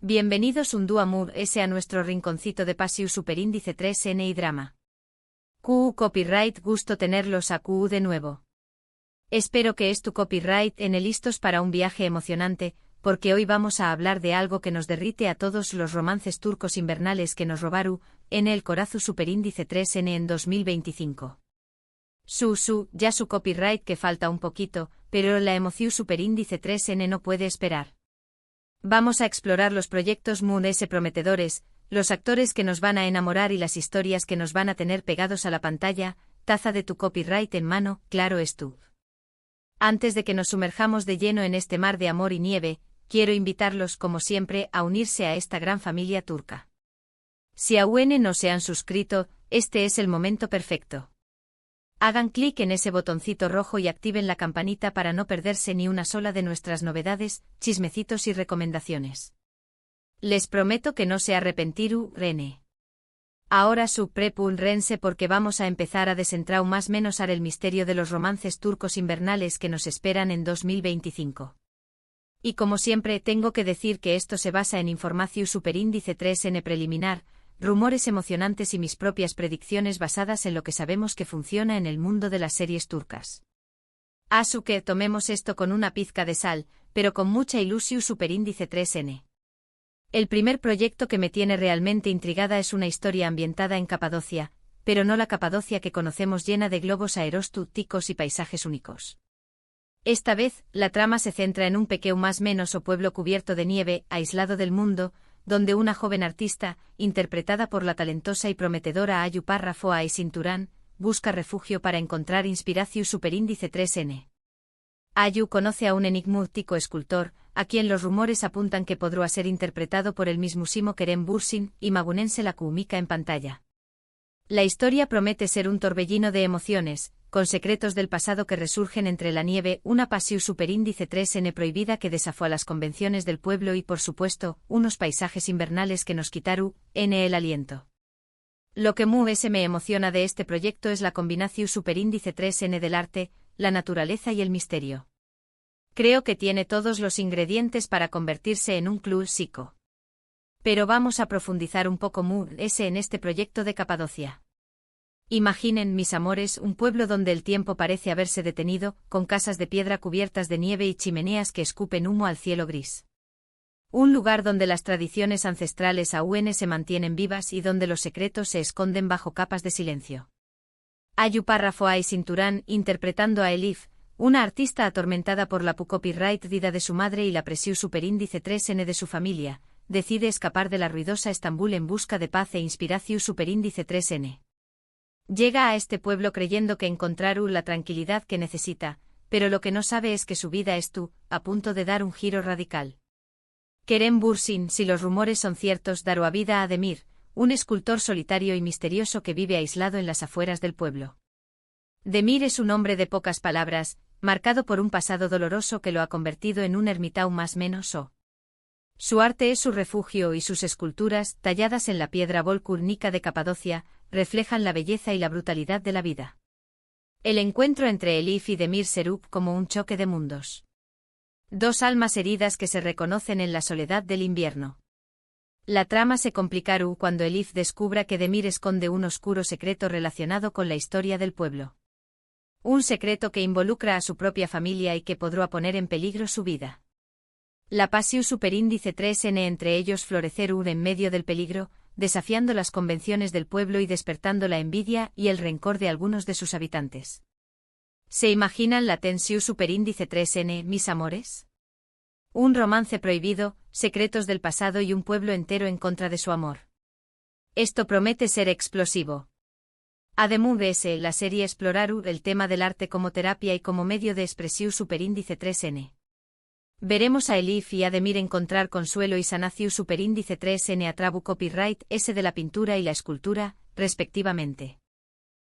Bienvenidos un día más a nuestro rinconcito de Pasiu Superíndice 3N y Drama. QU Copyright, gusto tenerlos a QU de nuevo. Espero que es tu copyright listos para un viaje emocionante, porque hoy vamos a hablar de algo que nos derrite a todos los romances turcos invernales que nos robaron en el Corazu Superíndice 3N en 2025. Ya su copyright que falta un poquito, pero la emoción Superíndice 3N no puede esperar. Vamos a explorar los proyectos prometedores, los actores que nos van a enamorar y las historias que nos van a tener pegados a la pantalla. Taza de tu copyright en mano, claro es tú. Antes de que nos sumerjamos de lleno en este mar de amor y nieve, quiero invitarlos como siempre a unirse a esta gran familia turca. Si aún no se han suscrito, este es el momento perfecto. Hagan clic en ese botoncito rojo y activen la campanita para no perderse ni una sola de nuestras novedades, chismecitos y recomendaciones. Les prometo que no se arrepentirán, Rene. Ahora rense porque vamos a empezar a desentrar más menos el misterio de los romances turcos invernales que nos esperan en 2025. Y como siempre tengo que decir que esto se basa en información Superíndice 3N preliminar, rumores emocionantes y mis propias predicciones basadas en lo que sabemos que funciona en el mundo de las series turcas. Que tomemos esto con una pizca de sal, pero con mucha ilusión Superíndice 3N. El primer proyecto que me tiene realmente intrigada es una historia ambientada en Capadocia, pero no la Capadocia que conocemos llena de globos aerostáticos y paisajes únicos. Esta vez, la trama se centra en un pequeño más menos o pueblo cubierto de nieve, aislado del mundo, donde una joven artista, interpretada por la talentosa y prometedora Ayu Párrafo Aysinturán, busca refugio para encontrar inspiración Superíndice 3N. Ayu conoce a un enigmático escultor, a quien los rumores apuntan que podrá ser interpretado por el mismísimo Kerem Bürsin, y Magunense la Kuumika en pantalla. La historia promete ser un torbellino de emociones, con secretos del pasado que resurgen entre la nieve, una pasión Superíndice 3N prohibida que desafió a las convenciones del pueblo y por supuesto, unos paisajes invernales que nos quitaron el aliento. Lo que me emociona de este proyecto es la combinación Superíndice 3N del arte, la naturaleza y el misterio. Creo que tiene todos los ingredientes para convertirse en un clásico. Pero vamos a profundizar un poco en este proyecto de Capadocia. Imaginen, mis amores, un pueblo donde el tiempo parece haberse detenido, con casas de piedra cubiertas de nieve y chimeneas que escupen humo al cielo gris. Un lugar donde las tradiciones ancestrales aún se mantienen vivas y donde los secretos se esconden bajo capas de silencio. Ayu Párrafo Aysinturán interpretando a Elif, una artista atormentada por la copyright vida de su madre y la presión Superíndice 3N de su familia, decide escapar de la ruidosa Estambul en busca de paz e inspiración Superíndice 3N. Llega a este pueblo creyendo que encontrará la tranquilidad que necesita, pero lo que no sabe es que su vida está a punto de dar un giro radical. Kerem Bürsin, si los rumores son ciertos, dará vida a Demir, un escultor solitario y misterioso que vive aislado en las afueras del pueblo. Demir es un hombre de pocas palabras, marcado por un pasado doloroso que lo ha convertido en un ermitaño más menos o. Su arte es su refugio y sus esculturas, talladas en la piedra volcánica de Capadocia, reflejan la belleza y la brutalidad de la vida. El encuentro entre Elif y Demir será como un choque de mundos. Dos almas heridas que se reconocen en la soledad del invierno. La trama se complicará cuando Elif descubra que Demir esconde un oscuro secreto relacionado con la historia del pueblo. Un secreto que involucra a su propia familia y que podrá poner en peligro su vida. La pasión Superíndice 3N entre ellos florecer en medio del peligro, desafiando las convenciones del pueblo y despertando la envidia y el rencor de algunos de sus habitantes. ¿Se imaginan la tensión Superíndice 3N, mis amores? Un romance prohibido, secretos del pasado y un pueblo entero en contra de su amor. Esto promete ser explosivo. Además, la serie explorará el tema del arte como terapia y como medio de expresión Superíndice 3N. Veremos a Elif y a Demir encontrar consuelo y sanación Superíndice 3N a trabu copyright de la pintura y la escultura, respectivamente.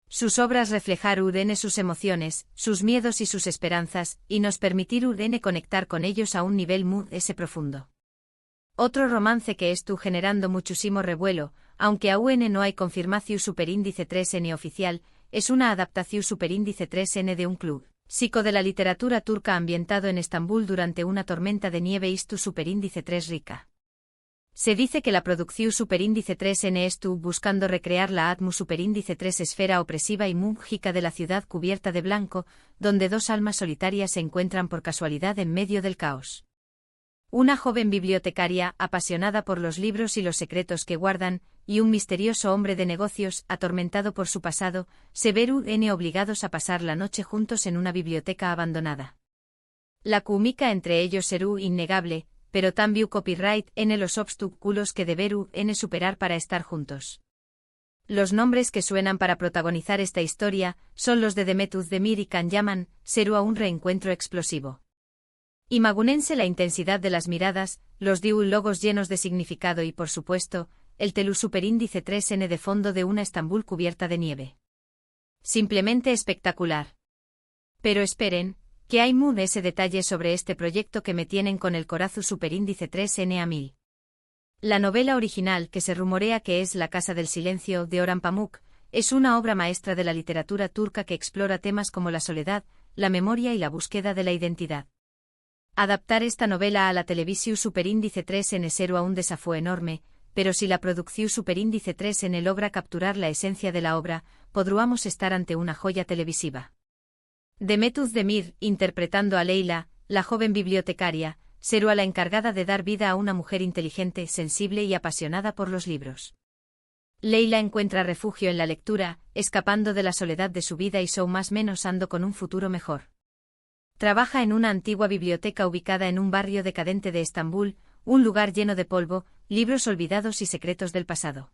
Sus obras reflejarán sus emociones, sus miedos y sus esperanzas, y nos permitirán conectar con ellos a un nivel profundo. Otro romance que está generando muchísimo revuelo, aunque aún no hay confirmación Superíndice 3N oficial, es una adaptación Superíndice 3N de un club psico de la literatura turca ambientado en Estambul durante una tormenta de nieve Istu Superíndice 3 Rica. Se dice que la producción superíndice 3N estuvo buscando recrear la atmu superíndice 3 esfera opresiva y múgica de la ciudad cubierta de blanco, donde dos almas solitarias se encuentran por casualidad en medio del caos. Una joven bibliotecaria, apasionada por los libros y los secretos que guardan, y un misterioso hombre de negocios, atormentado por su pasado, se verán obligados a pasar la noche juntos en una biblioteca abandonada. La química entre ellos será innegable, pero también copyright en los obstáculos que deberán superar para estar juntos. Los nombres que suenan para protagonizar esta historia son los de Demetuz Demir y Can Yaman, será un reencuentro explosivo. Imagúnense la intensidad de las miradas, los diálogos llenos de significado y, por supuesto, el telú superíndice 3N de fondo de una Estambul cubierta de nieve. Simplemente espectacular. Pero esperen, que hay ese detalle sobre este proyecto que me tienen con el corazón superíndice 3N a 1000. La novela original, que se rumorea que es La Casa del Silencio, de Orhan Pamuk, es una obra maestra de la literatura turca que explora temas como la soledad, la memoria y la búsqueda de la identidad. Adaptar esta novela a la televisión superíndice 3N será un desafío enorme, pero si la producción superíndice 3N logra capturar la esencia de la obra, podríamos estar ante una joya televisiva. Demetuz Demir, interpretando a Leila, la joven bibliotecaria, será la encargada de dar vida a una mujer inteligente, sensible y apasionada por los libros. Leila encuentra refugio en la lectura, escapando de la soledad de su vida y más menos ando con un futuro mejor. Trabaja en una antigua biblioteca ubicada en un barrio decadente de Estambul, un lugar lleno de polvo, libros olvidados y secretos del pasado.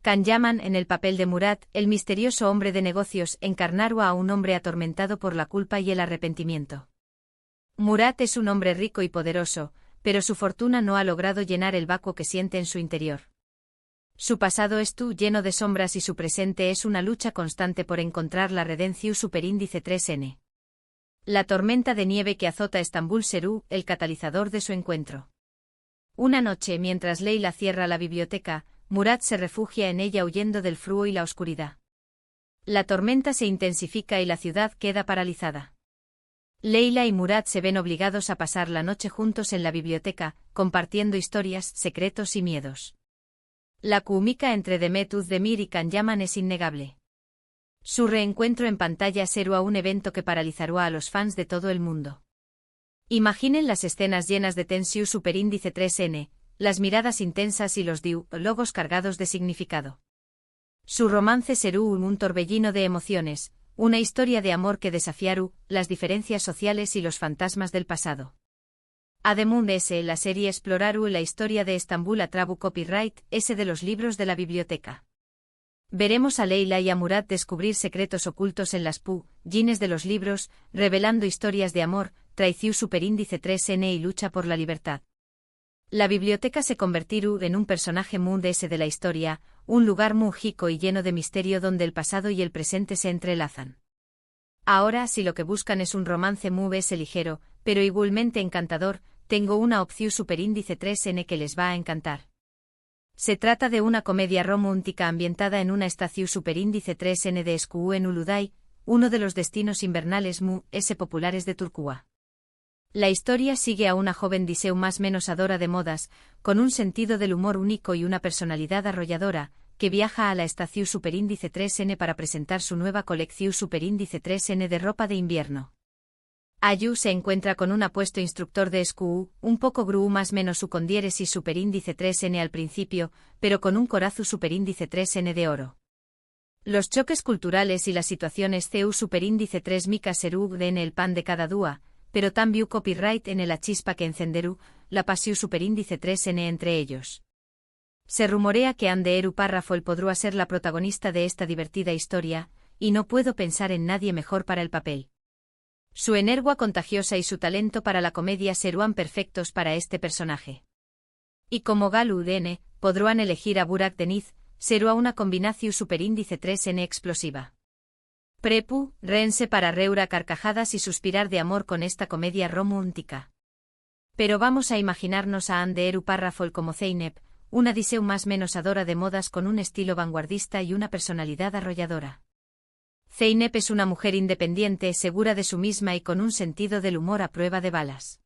Can Yaman en el papel de Murat, el misterioso hombre de negocios, encarnará a un hombre atormentado por la culpa y el arrepentimiento. Murat es un hombre rico y poderoso, pero su fortuna no ha logrado llenar el vacío que siente en su interior. Su pasado es lleno de sombras y su presente es una lucha constante por encontrar la redención superíndice 3N. La tormenta de nieve que azota Estambul será el catalizador de su encuentro. Una noche, mientras Leila cierra la biblioteca, Murat se refugia en ella huyendo del frío y la oscuridad. La tormenta se intensifica y la ciudad queda paralizada. Leila y Murat se ven obligados a pasar la noche juntos en la biblioteca, compartiendo historias, secretos y miedos. La química entre Demetuz Demir y Can Yaman es innegable. Su reencuentro en pantalla será un evento que paralizará a los fans de todo el mundo. Imaginen las escenas llenas de tensión superíndice 3N, las miradas intensas y los diálogos cargados de significado. Su romance será un torbellino de emociones, una historia de amor que desafiará las diferencias sociales y los fantasmas del pasado. Además de la serie explorará la historia de Estambul a través copyright de los libros de la biblioteca. Veremos a Leila y a Murat descubrir secretos ocultos en las páginas de los libros, revelando historias de amor, traición superíndice 3N y lucha por la libertad. La biblioteca se convertirá en un personaje muy de la historia, un lugar mágico y lleno de misterio donde el pasado y el presente se entrelazan. Ahora, si lo que buscan es un romance muy ligero, pero igualmente encantador, tengo una opción superíndice 3N que les va a encantar. Se trata de una comedia romántica ambientada en una estación superíndice 3N de Escú en Uludağ, uno de los destinos invernales populares de Turquía. La historia sigue a una joven diseu más menos adora de modas, con un sentido del humor único y una personalidad arrolladora, que viaja a la estación superíndice 3N para presentar su nueva colección superíndice 3N de ropa de invierno. Ayu se encuentra con un apuesto instructor de SQU, un poco gru más menos su con diéresis superíndice 3N al principio, pero con un corazu superíndice 3N de oro. Los choques culturales y las situaciones CU superíndice 3 mica serú en el pan de cada dúa, pero también copyright en la chispa que encenderú, la pasión superíndice 3N entre ellos. Se rumorea que Anderu Párrafo podrá ser la protagonista de esta divertida historia, y no puedo pensar en nadie mejor para el papel. Su energía contagiosa y su talento para la comedia serán perfectos para este personaje. Y como Galu Dene, podrán elegir a Burak Deniz, será una combinación superíndice 3N explosiva. Prepu, rense para reura carcajadas y suspirar de amor con esta comedia romántica. Pero vamos a imaginarnos a Anderu Párrafo como Zeynep, una diseu más menos adora de modas con un estilo vanguardista y una personalidad arrolladora. Zeynep es una mujer independiente, segura de sí misma y con un sentido del humor a prueba de balas.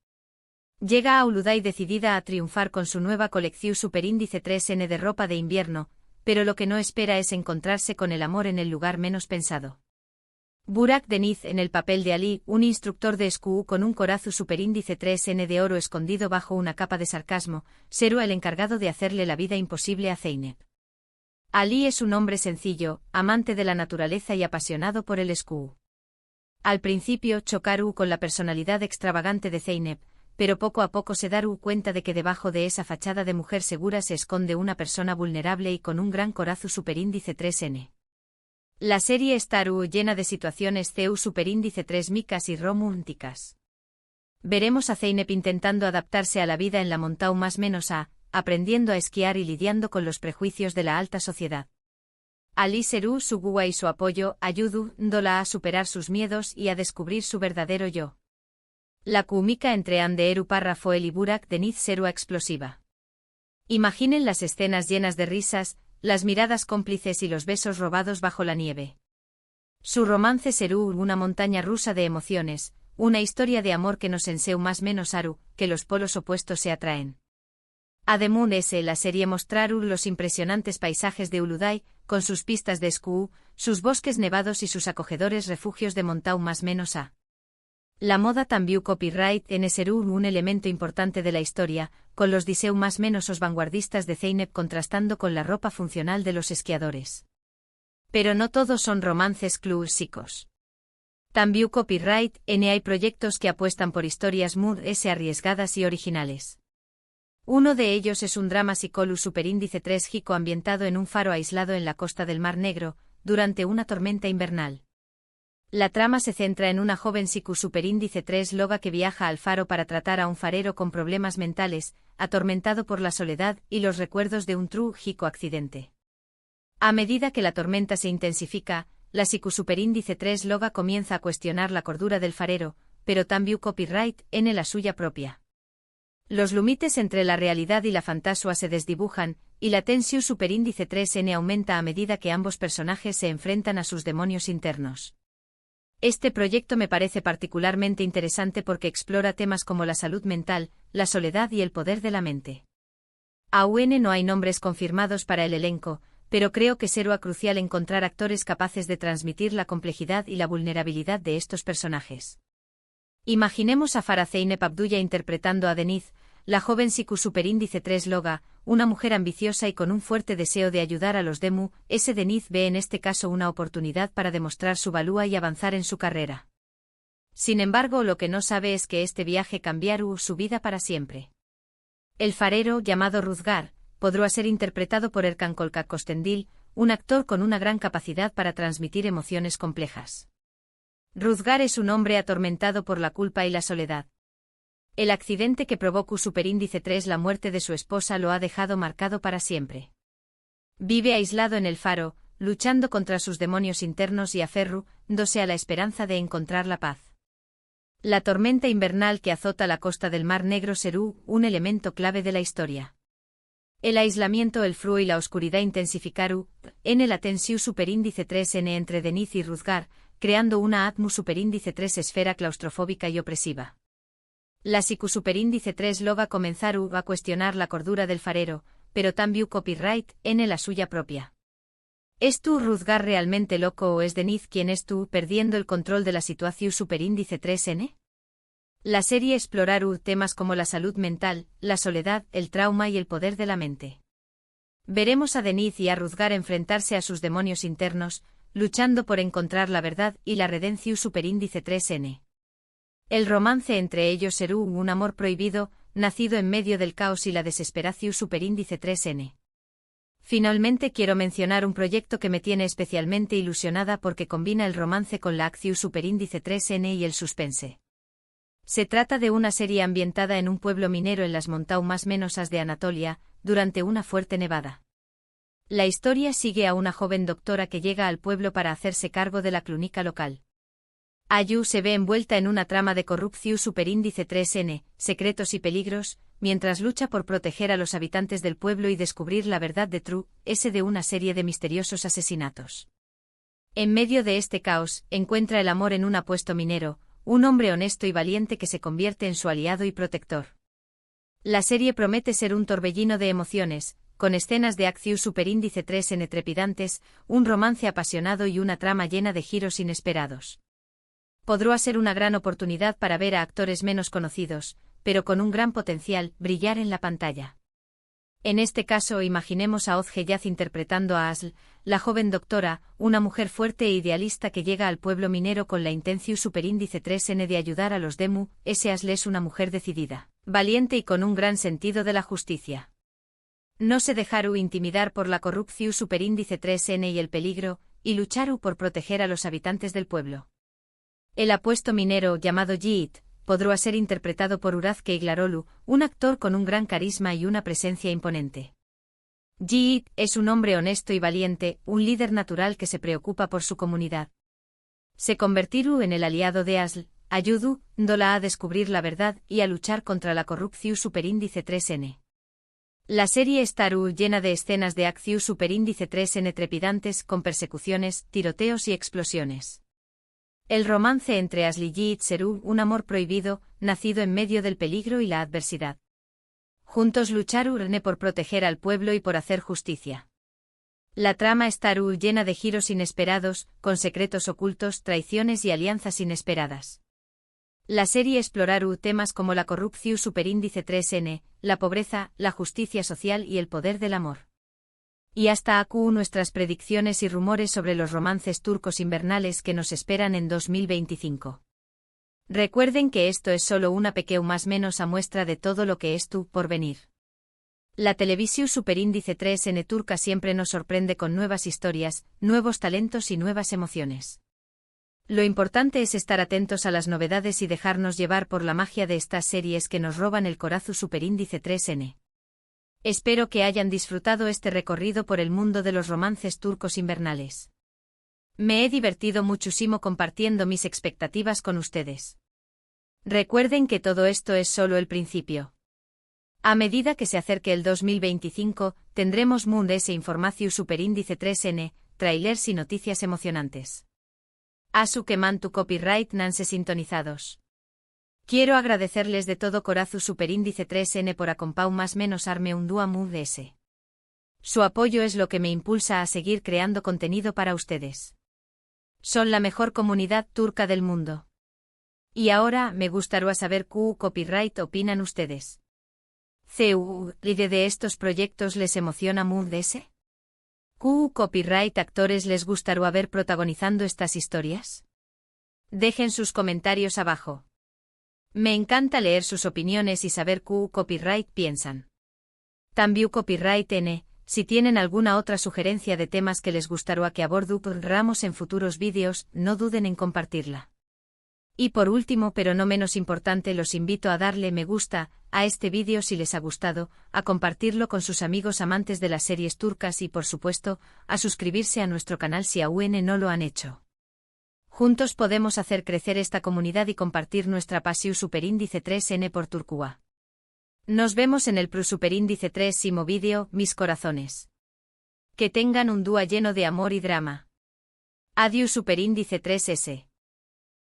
Llega a Uludai decidida a triunfar con su nueva colección Superíndice 3N de ropa de invierno, pero lo que no espera es encontrarse con el amor en el lugar menos pensado. Burak Deniz en el papel de Ali, un instructor de SQU con un corazu superíndice 3N de oro escondido bajo una capa de sarcasmo, Seru el encargado de hacerle la vida imposible a Zeynep. Ali es un hombre sencillo, amante de la naturaleza y apasionado por el SQU. Al principio chocaru con la personalidad extravagante de Zeynep, pero poco a poco se daru cuenta de que debajo de esa fachada de mujer segura se esconde una persona vulnerable y con un gran corazu superíndice 3N. La serie estaru llena de situaciones CEU superíndice 3 micas y románticas. Veremos a Zeynep intentando adaptarse a la vida en la Montau más menos A, aprendiendo a esquiar y lidiando con los prejuicios de la alta sociedad. Ali Seru su guía y su apoyo ayudándola a superar sus miedos y a descubrir su verdadero yo. La química entre Anderu Rafael y Burak Deniz Serua explosiva. Imaginen las escenas llenas de risas, las miradas cómplices y los besos robados bajo la nieve. Su romance Seru una montaña rusa de emociones, una historia de amor que nos enseña más menos Aru, que los polos opuestos se atraen. Además la serie mostraru los impresionantes paisajes de Uludai, con sus pistas de SQU, sus bosques nevados y sus acogedores refugios de Montau más menos A. La moda también copyright en Seru un elemento importante de la historia, con los diseños más menos os vanguardistas de Zeynep contrastando con la ropa funcional de los esquiadores. Pero no todos son romances clásicos. También copyright hay proyectos que apuestan por historias muy arriesgadas y originales. Uno de ellos es un drama psicolu superíndice 3 gico ambientado en un faro aislado en la costa del Mar Negro, durante una tormenta invernal. La trama se centra en una joven Siku superíndice 3 loga que viaja al faro para tratar a un farero con problemas mentales, atormentado por la soledad y los recuerdos de un trágico accidente. A medida que la tormenta se intensifica, la Siku superíndice 3 loga comienza a cuestionar la cordura del farero, pero también copyright en la suya propia. Los límites entre la realidad y la fantasía se desdibujan, y la tensión superíndice 3N aumenta a medida que ambos personajes se enfrentan a sus demonios internos. Este proyecto me parece particularmente interesante porque explora temas como la salud mental, la soledad y el poder de la mente. Aún no hay nombres confirmados para el elenco, pero creo que será crucial encontrar actores capaces de transmitir la complejidad y la vulnerabilidad de estos personajes. Imaginemos a Farah Zeynep Abdulla interpretando a Deniz, la joven Siku superíndice 3 loga, una mujer ambiciosa y con un fuerte deseo de ayudar a los Demu. Deniz ve en este caso una oportunidad para demostrar su valía y avanzar en su carrera. Sin embargo, lo que no sabe es que este viaje cambiará su vida para siempre. El farero, llamado Ruzgar, podrá ser interpretado por Erkan Kolkak Kostendil, un actor con una gran capacidad para transmitir emociones complejas. Ruzgar es un hombre atormentado por la culpa y la soledad. El accidente que provocó superíndice 3 la muerte de su esposa lo ha dejado marcado para siempre. Vive aislado en el faro, luchando contra sus demonios internos y aferrándose a la esperanza de encontrar la paz. La tormenta invernal que azota la costa del Mar Negro será un elemento clave de la historia. El aislamiento, el frío y la oscuridad intensificaron la tensión superíndice 3N entre Deniz y Ruzgar, creando una atmósfera superíndice 3 esfera claustrofóbica y opresiva. La Siku superíndice 3 loga comenzaru a cuestionar la cordura del farero, pero también copyright en la suya propia. ¿Es tú Ruzgar realmente loco o es Deniz quien es tú perdiendo el control de la situación superíndice 3N? La serie exploraru temas como la salud mental, la soledad, el trauma y el poder de la mente. Veremos a Deniz y a Ruzgar enfrentarse a sus demonios internos, luchando por encontrar la verdad y la redención superíndice 3N. El romance entre ellos será un amor prohibido, nacido en medio del caos y la desesperación superíndice 3N. Finalmente quiero mencionar un proyecto que me tiene especialmente ilusionada porque combina el romance con la acción superíndice 3N y el suspense. Se trata de una serie ambientada en un pueblo minero en las montañas más menosas de Anatolia, durante una fuerte nevada. La historia sigue a una joven doctora que llega al pueblo para hacerse cargo de la clínica local. Ayu se ve envuelta en una trama de corrupción superíndice 3N, secretos y peligros, mientras lucha por proteger a los habitantes del pueblo y descubrir la verdad de de una serie de misteriosos asesinatos. En medio de este caos, encuentra el amor en un apuesto minero, un hombre honesto y valiente que se convierte en su aliado y protector. La serie promete ser un torbellino de emociones, con escenas de acción superíndice 3N trepidantes, un romance apasionado y una trama llena de giros inesperados. Podrá ser una gran oportunidad para ver a actores menos conocidos, pero con un gran potencial, brillar en la pantalla. En este caso imaginemos a Oz Heyaz interpretando a Asl, la joven doctora, una mujer fuerte e idealista que llega al pueblo minero con la intención superíndice 3N de ayudar a los Demu. Asl es una mujer decidida, valiente y con un gran sentido de la justicia. No se dejará intimidar por la corrupción superíndice 3N y el peligro, y luchará por proteger a los habitantes del pueblo. El apuesto minero llamado Yeet podrá ser interpretado por Uraz Keiglarolu, un actor con un gran carisma y una presencia imponente. Yeet es un hombre honesto y valiente, un líder natural que se preocupa por su comunidad. Se convertirá en el aliado de Asl, ayudándola a descubrir la verdad y a luchar contra la corrupción superíndice 3N. La serie estará llena de escenas de acción superíndice 3N trepidantes con persecuciones, tiroteos y explosiones. El romance entre Asl y Yeet será un amor prohibido, nacido en medio del peligro y la adversidad. Juntos lucharán por proteger al pueblo y por hacer justicia. La trama estará llena de giros inesperados, con secretos ocultos, traiciones y alianzas inesperadas. La serie explorará temas como la corrupción superíndice 3N, la pobreza, la justicia social y el poder del amor. Y hasta aquí nuestras predicciones y rumores sobre los romances turcos invernales que nos esperan en 2025. Recuerden que esto es solo una pequeña más menos a muestra de todo lo que es por venir. La televisión superíndice 3N turca siempre nos sorprende con nuevas historias, nuevos talentos y nuevas emociones. Lo importante es estar atentos a las novedades y dejarnos llevar por la magia de estas series que nos roban el corazón superíndice 3N. Espero que hayan disfrutado este recorrido por el mundo de los romances turcos invernales. Me he divertido muchísimo compartiendo mis expectativas con ustedes. Recuerden que todo esto es solo el principio. A medida que se acerque el 2025, tendremos mundos e información superíndice 3N, trailers y noticias emocionantes. Asu que tu copyright nanse sintonizados. Quiero agradecerles de todo corazón superíndice 3N por acompau más menos arme un dua mood. Su apoyo es lo que me impulsa a seguir creando contenido para ustedes. Son la mejor comunidad turca del mundo. Y ahora me gustaría saber qué copyright opinan ustedes. ¿La de estos proyectos les emociona mucho? ¿Qué copyright actores les gustaría ver protagonizando estas historias? Dejen sus comentarios abajo. Me encanta leer sus opiniones y saber qué copyright piensan. También copyright N, si tienen alguna otra sugerencia de temas que les gustaría que abordáramos en futuros vídeos, no duden en compartirla. Y por último pero no menos importante los invito a darle me gusta a este vídeo si les ha gustado, a compartirlo con sus amigos amantes de las series turcas y por supuesto, a suscribirse a nuestro canal si aún no lo han hecho. Juntos podemos hacer crecer esta comunidad y compartir nuestra pasión superíndice 3N por Turquía. Nos vemos en el superíndice 3º vídeo, mis corazones. Que tengan un día lleno de amor y drama. Adiós superíndice 3S.